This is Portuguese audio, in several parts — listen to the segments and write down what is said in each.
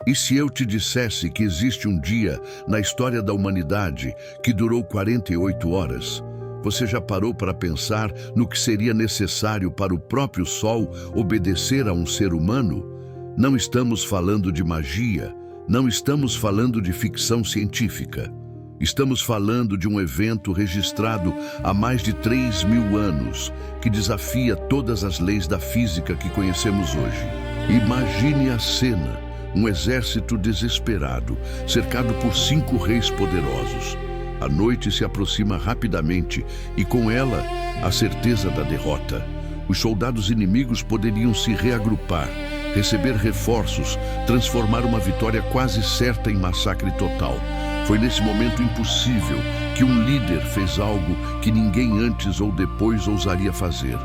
E se eu te dissesse que existe um dia na história da humanidade que durou 48 horas, você já parou para pensar no que seria necessário para o próprio Sol obedecer a um ser humano? Não estamos falando de magia, não estamos falando de ficção científica. Estamos falando de um evento registrado há mais de 3.000 anos, que desafia todas as leis da física que conhecemos hoje. Imagine a cena. Um exército desesperado, cercado por 5 reis poderosos. A noite se aproxima rapidamente e com ela a certeza da derrota. Os soldados inimigos poderiam se reagrupar, receber reforços, transformar uma vitória quase certa em massacre total. Foi nesse momento impossível que um líder fez algo que ninguém antes ou depois ousaria fazer.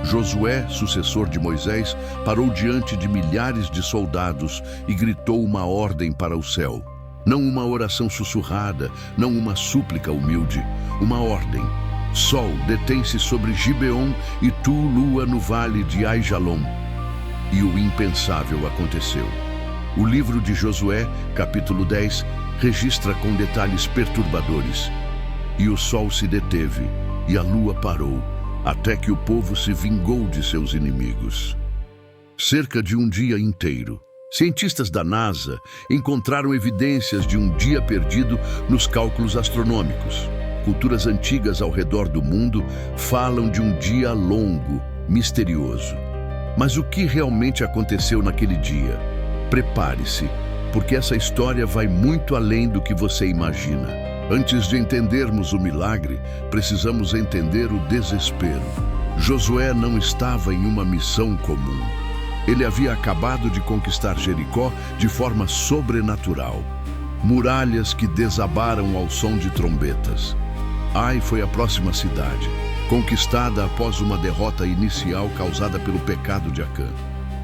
Josué, sucessor de Moisés, parou diante de milhares de soldados e gritou uma ordem para o céu. Não uma oração sussurrada, não uma súplica humilde, uma ordem. Sol, detém-se sobre Gibeon e tu, lua, no vale de Aijalon. E o impensável aconteceu. O livro de Josué, capítulo 10, registra com detalhes perturbadores. E o sol se deteve, e a lua parou, até que o povo se vingou de seus inimigos. Cerca de um dia inteiro, cientistas da NASA encontraram evidências de um dia perdido nos cálculos astronômicos. Culturas antigas ao redor do mundo falam de um dia longo, misterioso. Mas o que realmente aconteceu naquele dia? Prepare-se, porque essa história vai muito além do que você imagina. Antes de entendermos o milagre, precisamos entender o desespero. Josué não estava em uma missão comum. Ele havia acabado de conquistar Jericó de forma sobrenatural. Muralhas que desabaram ao som de trombetas. Ai foi a próxima cidade, conquistada após uma derrota inicial causada pelo pecado de Acã.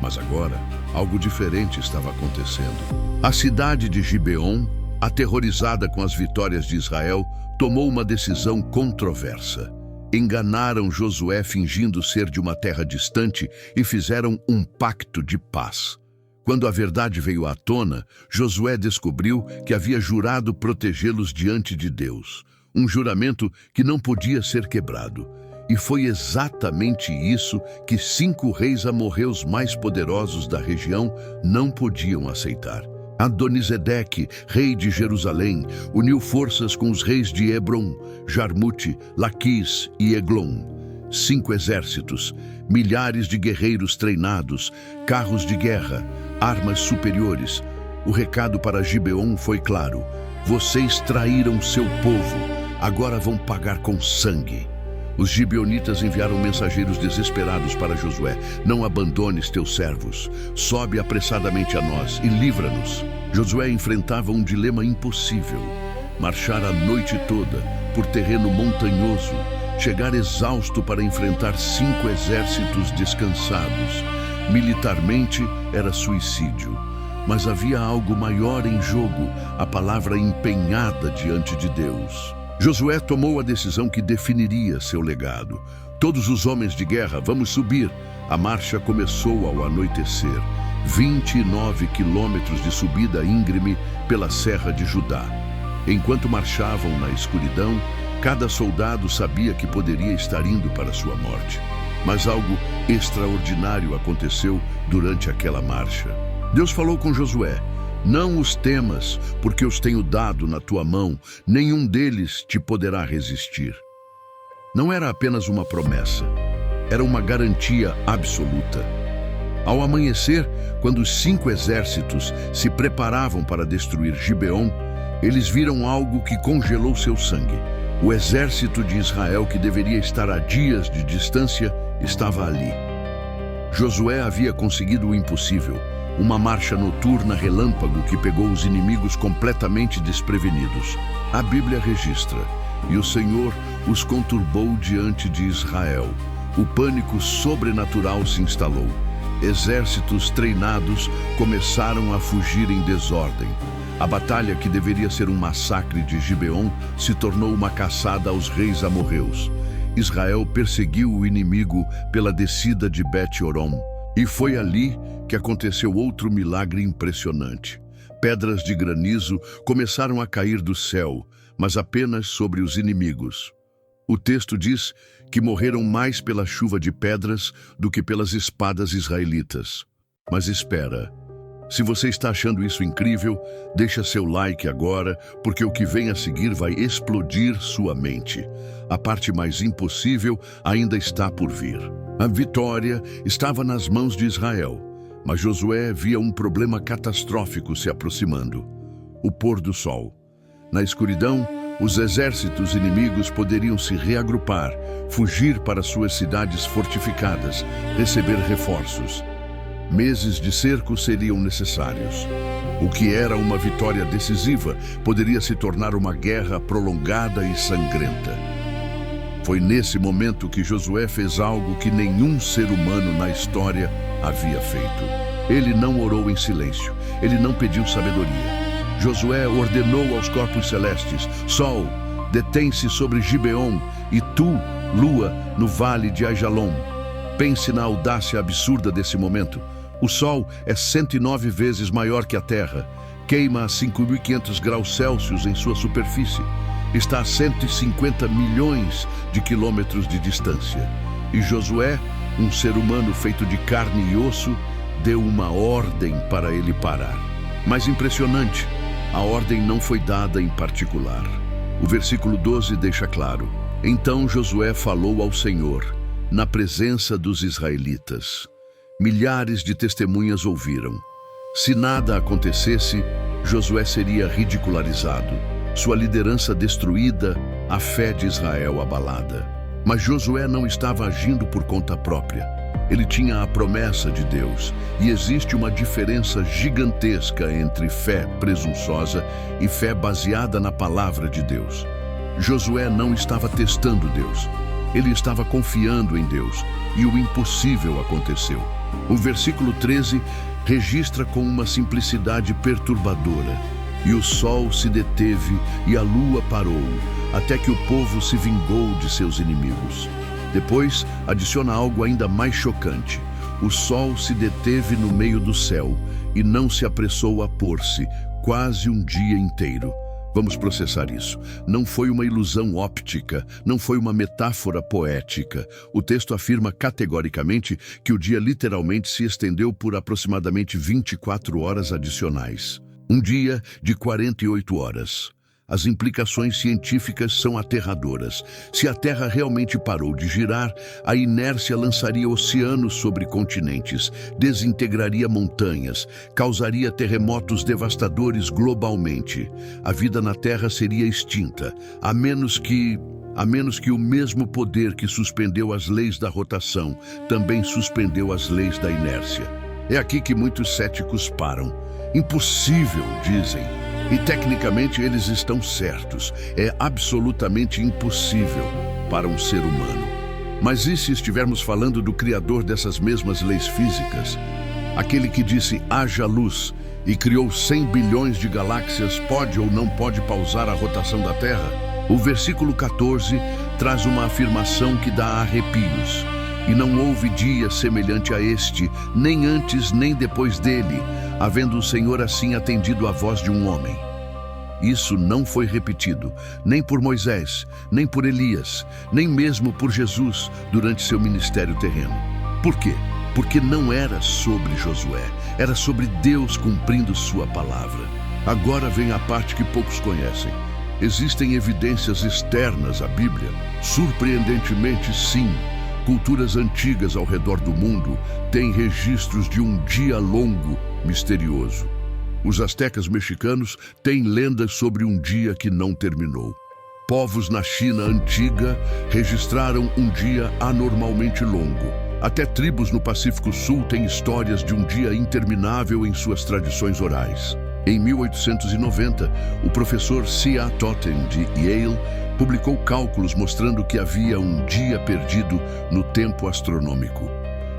Mas agora, algo diferente estava acontecendo. A cidade de Gibeon, aterrorizada com as vitórias de Israel, tomou uma decisão controversa. Enganaram Josué fingindo ser de uma terra distante e fizeram um pacto de paz. Quando a verdade veio à tona, Josué descobriu que havia jurado protegê-los diante de Deus. Um juramento que não podia ser quebrado. E foi exatamente isso que 5 reis amorreus mais poderosos da região não podiam aceitar. Adonisedeque, rei de Jerusalém, uniu forças com os reis de Hebron, Jarmute, Laquis e Eglon. 5 exércitos, milhares de guerreiros treinados, carros de guerra, armas superiores. O recado para Gibeon foi claro: vocês traíram seu povo, agora vão pagar com sangue. Os gibeonitas enviaram mensageiros desesperados para Josué: não abandones teus servos, sobe apressadamente a nós e livra-nos. Josué enfrentava um dilema impossível: marchar a noite toda por terreno montanhoso, chegar exausto para enfrentar 5 exércitos descansados. Militarmente era suicídio, mas havia algo maior em jogo: a palavra empenhada diante de Deus. Josué tomou a decisão que definiria seu legado. Todos os homens de guerra, vamos subir. A marcha começou ao anoitecer. 29 quilômetros de subida íngreme pela Serra de Judá. Enquanto marchavam na escuridão, cada soldado sabia que poderia estar indo para sua morte. Mas algo extraordinário aconteceu durante aquela marcha. Deus falou com Josué: não os temas, porque os tenho dado na tua mão, nenhum deles te poderá resistir. Não era apenas uma promessa, era uma garantia absoluta. Ao amanhecer, quando os 5 exércitos se preparavam para destruir Gibeon, eles viram algo que congelou seu sangue. O exército de Israel, que deveria estar a dias de distância, estava ali. Josué havia conseguido o impossível: uma marcha noturna relâmpago que pegou os inimigos completamente desprevenidos. A Bíblia registra: e o Senhor os conturbou diante de Israel. O pânico sobrenatural se instalou. Exércitos treinados começaram a fugir em desordem. A batalha, que deveria ser um massacre de Gibeon, se tornou uma caçada aos reis amorreus. Israel perseguiu o inimigo pela descida de Bet-Horon. E foi ali que aconteceu outro milagre impressionante. Pedras de granizo começaram a cair do céu, mas apenas sobre os inimigos. O texto diz que morreram mais pela chuva de pedras do que pelas espadas israelitas. Mas espera, se você está achando isso incrível, deixa seu like agora, porque o que vem a seguir vai explodir sua mente. A parte mais impossível ainda está por vir. A vitória estava nas mãos de Israel, mas Josué via um problema catastrófico se aproximando: o pôr do sol. Na escuridão, os exércitos inimigos poderiam se reagrupar, fugir para suas cidades fortificadas, receber reforços. Meses de cerco seriam necessários. O que era uma vitória decisiva poderia se tornar uma guerra prolongada e sangrenta. Foi nesse momento que Josué fez algo que nenhum ser humano na história havia feito. Ele não orou em silêncio, ele não pediu sabedoria. Josué ordenou aos corpos celestes: Sol, detém-se sobre Gibeon, e tu, Lua, no vale de Aijalon. Pense na audácia absurda desse momento. O Sol é 109 vezes maior que a Terra, queima a 5.500 graus Celsius em sua superfície, está a 150 milhões de quilômetros de distância. E Josué, um ser humano feito de carne e osso, deu uma ordem para ele parar. Mais impressionante, a ordem não foi dada em particular. O versículo 12 deixa claro: Então Josué falou ao Senhor, na presença dos israelitas. Milhares de testemunhas ouviram. Se nada acontecesse, Josué seria ridicularizado, sua liderança destruída, a fé de Israel abalada. Mas Josué não estava agindo por conta própria. Ele tinha a promessa de Deus, e existe uma diferença gigantesca entre fé presunçosa e fé baseada na palavra de Deus. Josué não estava testando Deus, ele estava confiando em Deus, e o impossível aconteceu. O versículo 13 registra com uma simplicidade perturbadora: E o sol se deteve e a lua parou, até que o povo se vingou de seus inimigos. Depois, adiciona algo ainda mais chocante: o sol se deteve no meio do céu e não se apressou a pôr-se, quase um dia inteiro. Vamos processar isso. Não foi uma ilusão óptica, não foi uma metáfora poética. O texto afirma categoricamente que o dia literalmente se estendeu por aproximadamente 24 horas adicionais. Um dia de 48 horas. As implicações científicas são aterradoras. Se a Terra realmente parou de girar, a inércia lançaria oceanos sobre continentes, desintegraria montanhas, causaria terremotos devastadores globalmente. A vida na Terra seria extinta, a menos que o mesmo poder que suspendeu as leis da rotação também suspendeu as leis da inércia. É aqui que muitos céticos param. Impossível, dizem. E tecnicamente eles estão certos. É absolutamente impossível para um ser humano. Mas e se estivermos falando do criador dessas mesmas leis físicas? Aquele que disse: haja luz, e criou 100 bilhões de galáxias, pode ou não pode pausar a rotação da Terra? O versículo 14 traz uma afirmação que dá arrepios. E não houve dia semelhante a este, nem antes nem depois dele, havendo o Senhor assim atendido à voz de um homem. Isso não foi repetido, nem por Moisés, nem por Elias, nem mesmo por Jesus durante seu ministério terreno. Por quê? Porque não era sobre Josué, era sobre Deus cumprindo sua palavra. Agora vem a parte que poucos conhecem. Existem evidências externas à Bíblia? Surpreendentemente, sim. Culturas antigas ao redor do mundo têm registros de um dia longo misterioso. Os astecas mexicanos têm lendas sobre um dia que não terminou. Povos na China antiga registraram um dia anormalmente longo. Até tribos no Pacífico Sul têm histórias de um dia interminável em suas tradições orais. Em 1890, o professor C.A. Totten, de Yale, publicou cálculos mostrando que havia um dia perdido no tempo astronômico.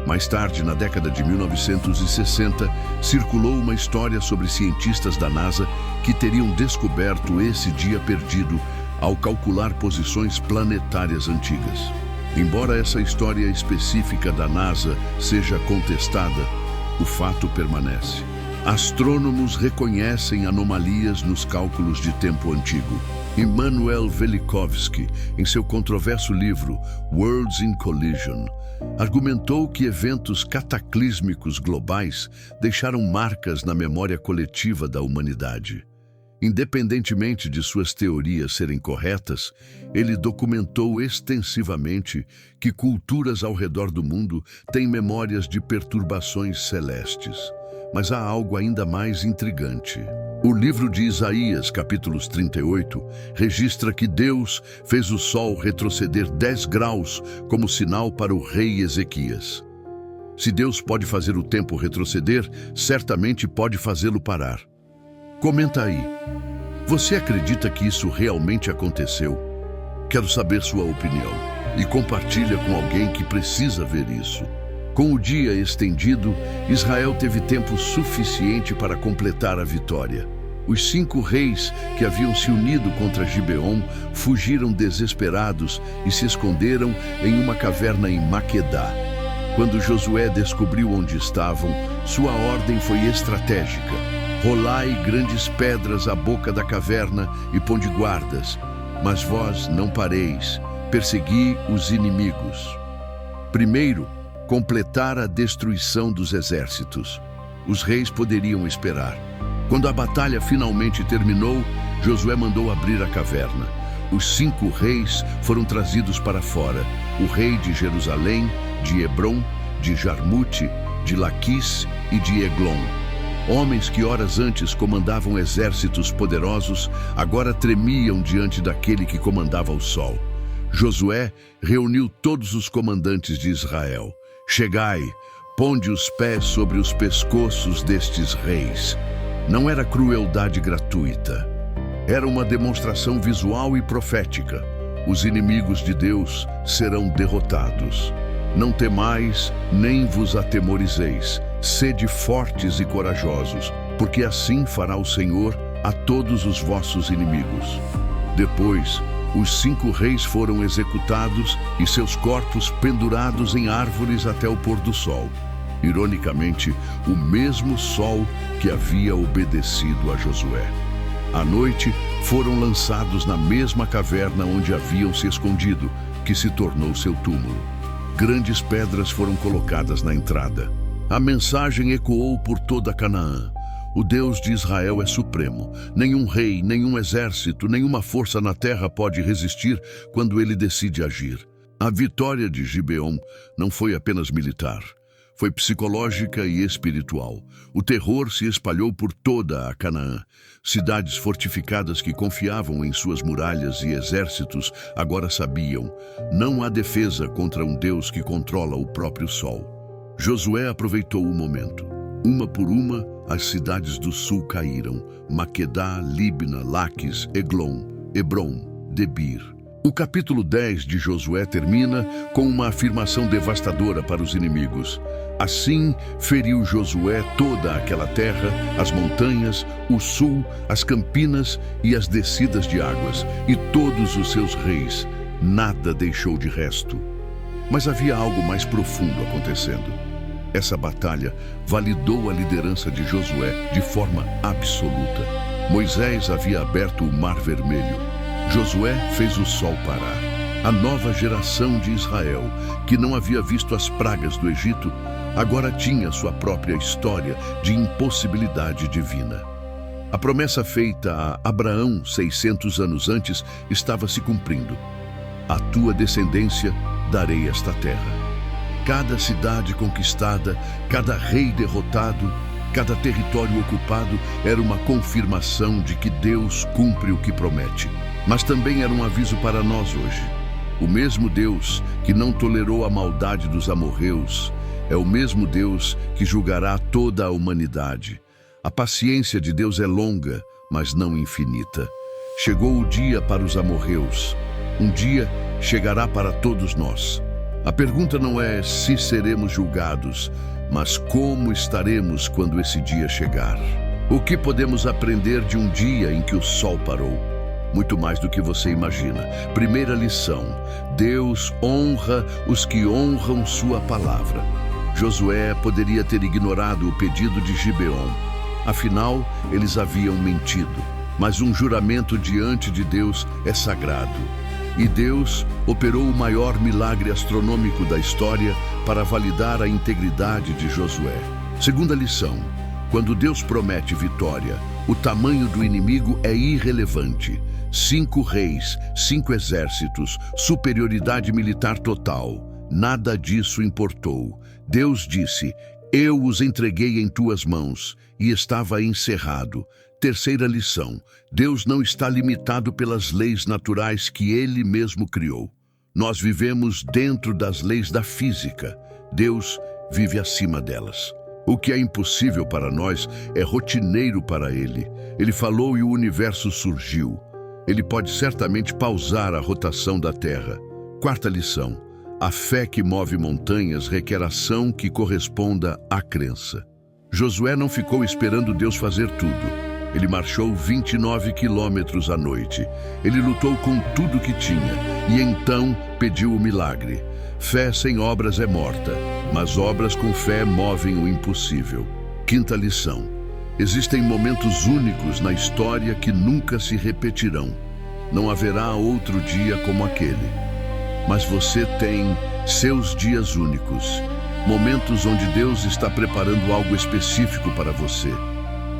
Mais tarde, na década de 1960, circulou uma história sobre cientistas da NASA que teriam descoberto esse dia perdido ao calcular posições planetárias antigas. Embora essa história específica da NASA seja contestada, o fato permanece. Astrônomos reconhecem anomalias nos cálculos de tempo antigo. Immanuel Velikovsky, em seu controverso livro Worlds in Collision, argumentou que eventos cataclísmicos globais deixaram marcas na memória coletiva da humanidade. Independentemente de suas teorias serem corretas, ele documentou extensivamente que culturas ao redor do mundo têm memórias de perturbações celestes. Mas há algo ainda mais intrigante. O livro de Isaías, capítulos 38, registra que Deus fez o sol retroceder 10 graus como sinal para o rei Ezequias. Se Deus pode fazer o tempo retroceder, certamente pode fazê-lo parar. Comenta aí. Você acredita que isso realmente aconteceu? Quero saber sua opinião e compartilha com alguém que precisa ver isso. Com o dia estendido, Israel teve tempo suficiente para completar a vitória. Os 5 reis que haviam se unido contra Gibeon fugiram desesperados e se esconderam em uma caverna em Maquedá. Quando Josué descobriu onde estavam, sua ordem foi estratégica. Rolai grandes pedras à boca da caverna e ponde guardas, mas vós não pareis, persegui os inimigos. Primeiro, completar a destruição dos exércitos. Os reis poderiam esperar. Quando a batalha finalmente terminou, Josué mandou abrir a caverna. Os 5 reis foram trazidos para fora: o rei de Jerusalém, de Hebrom, de Jarmute, de Laquis e de Eglon. Homens que horas antes comandavam exércitos poderosos, agora tremiam diante daquele que comandava o sol. Josué reuniu todos os comandantes de Israel. Chegai, ponde os pés sobre os pescoços destes reis. Não era crueldade gratuita. Era uma demonstração visual e profética. Os inimigos de Deus serão derrotados. Não temais, nem vos atemorizeis. Sede fortes e corajosos, porque assim fará o Senhor a todos os vossos inimigos. Depois, os 5 reis foram executados e seus corpos pendurados em árvores até o pôr do sol. Ironicamente, o mesmo sol que havia obedecido a Josué. À noite, foram lançados na mesma caverna onde haviam se escondido, que se tornou seu túmulo. Grandes pedras foram colocadas na entrada. A mensagem ecoou por toda Canaã. O Deus de Israel é supremo. Nenhum rei, nenhum exército, nenhuma força na terra pode resistir quando ele decide agir. A vitória de Gibeon não foi apenas militar. Foi psicológica e espiritual. O terror se espalhou por toda a Canaã. Cidades fortificadas que confiavam em suas muralhas e exércitos agora sabiam: não há defesa contra um Deus que controla o próprio sol. Josué aproveitou o momento. Uma por uma, as cidades do sul caíram: Maquedá, Líbna, Laquis, Eglon, Hebrom, Debir. O capítulo 10 de Josué termina com uma afirmação devastadora para os inimigos. Assim feriu Josué toda aquela terra, as montanhas, o sul, as campinas e as descidas de águas, e todos os seus reis. Nada deixou de resto. Mas havia algo mais profundo acontecendo. Essa batalha validou a liderança de Josué de forma absoluta. Moisés havia aberto o Mar Vermelho. Josué fez o sol parar. A nova geração de Israel, que não havia visto as pragas do Egito, agora tinha sua própria história de impossibilidade divina. A promessa feita a Abraão 600 anos antes estava se cumprindo. À tua descendência darei esta terra. Cada cidade conquistada, cada rei derrotado, cada território ocupado era uma confirmação de que Deus cumpre o que promete. Mas também era um aviso para nós hoje. O mesmo Deus que não tolerou a maldade dos amorreus é o mesmo Deus que julgará toda a humanidade. A paciência de Deus é longa, mas não infinita. Chegou o dia para os amorreus. Um dia chegará para todos nós. A pergunta não é se seremos julgados, mas como estaremos quando esse dia chegar. O que podemos aprender de um dia em que o sol parou? Muito mais do que você imagina. Primeira lição: Deus honra os que honram sua palavra. Josué poderia ter ignorado o pedido de Gibeon. Afinal, eles haviam mentido. Mas um juramento diante de Deus é sagrado. E Deus operou o maior milagre astronômico da história para validar a integridade de Josué. Segunda lição: quando Deus promete vitória, o tamanho do inimigo é irrelevante. 5 reis, 5 exércitos, superioridade militar total. Nada disso importou. Deus disse: eu os entreguei em tuas mãos, e estava encerrado. Terceira lição: Deus não está limitado pelas leis naturais que Ele mesmo criou. Nós vivemos dentro das leis da física. Deus vive acima delas. O que é impossível para nós é rotineiro para Ele. Ele falou e o universo surgiu. Ele pode certamente pausar a rotação da Terra. Quarta lição: a fé que move montanhas requer ação que corresponda à crença. Josué não ficou esperando Deus fazer tudo. Ele marchou 29 quilômetros à noite. Ele lutou com tudo que tinha e então pediu o milagre. Fé sem obras é morta, mas obras com fé movem o impossível. Quinta lição: existem momentos únicos na história que nunca se repetirão. Não haverá outro dia como aquele. Mas você tem seus dias únicos, momentos onde Deus está preparando algo específico para você.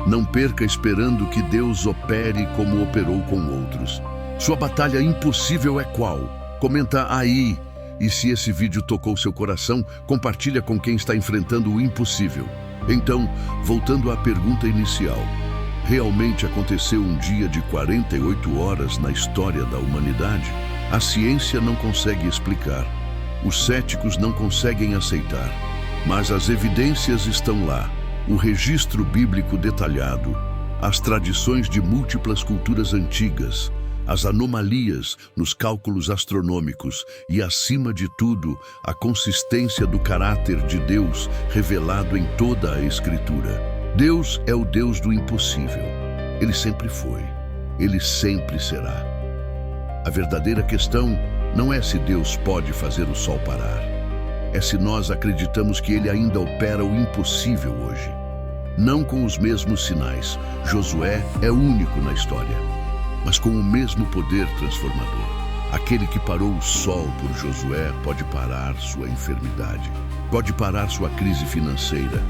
Não perca esperando que Deus opere como operou com outros. Sua batalha impossível é qual? Comenta aí. E se esse vídeo tocou seu coração, compartilha com quem está enfrentando o impossível. Então, voltando à pergunta inicial, realmente aconteceu um dia de 48 horas na história da humanidade? A ciência não consegue explicar. Os céticos não conseguem aceitar. Mas as evidências estão lá. O registro bíblico detalhado, as tradições de múltiplas culturas antigas, as anomalias nos cálculos astronômicos e, acima de tudo, a consistência do caráter de Deus revelado em toda a Escritura. Deus é o Deus do impossível. Ele sempre foi. Ele sempre será. A verdadeira questão não é se Deus pode fazer o sol parar. É se nós acreditamos que Ele ainda opera o impossível hoje. Não com os mesmos sinais. Josué é único na história, mas com o mesmo poder transformador. Aquele que parou o sol por Josué pode parar sua enfermidade, pode parar sua crise financeira,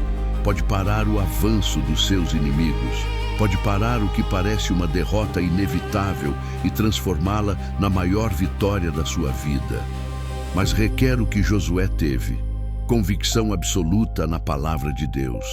pode parar o avanço dos seus inimigos, pode parar o que parece uma derrota inevitável e transformá-la na maior vitória da sua vida. Mas requer o que Josué teve: convicção absoluta na palavra de Deus,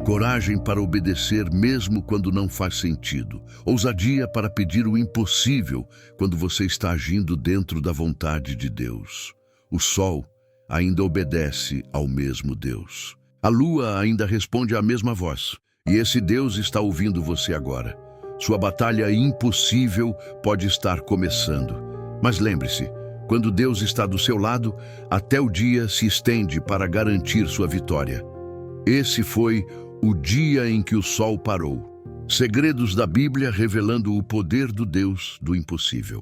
coragem para obedecer mesmo quando não faz sentido, ousadia para pedir o impossível quando você está agindo dentro da vontade de Deus. O sol ainda obedece ao mesmo Deus. A lua ainda responde à mesma voz, e esse Deus está ouvindo você agora. Sua batalha impossível pode estar começando, mas lembre-se: quando Deus está do seu lado, até o dia se estende para garantir sua vitória. Esse foi o dia em que o sol parou. Segredos da Bíblia revelando o poder do Deus do impossível.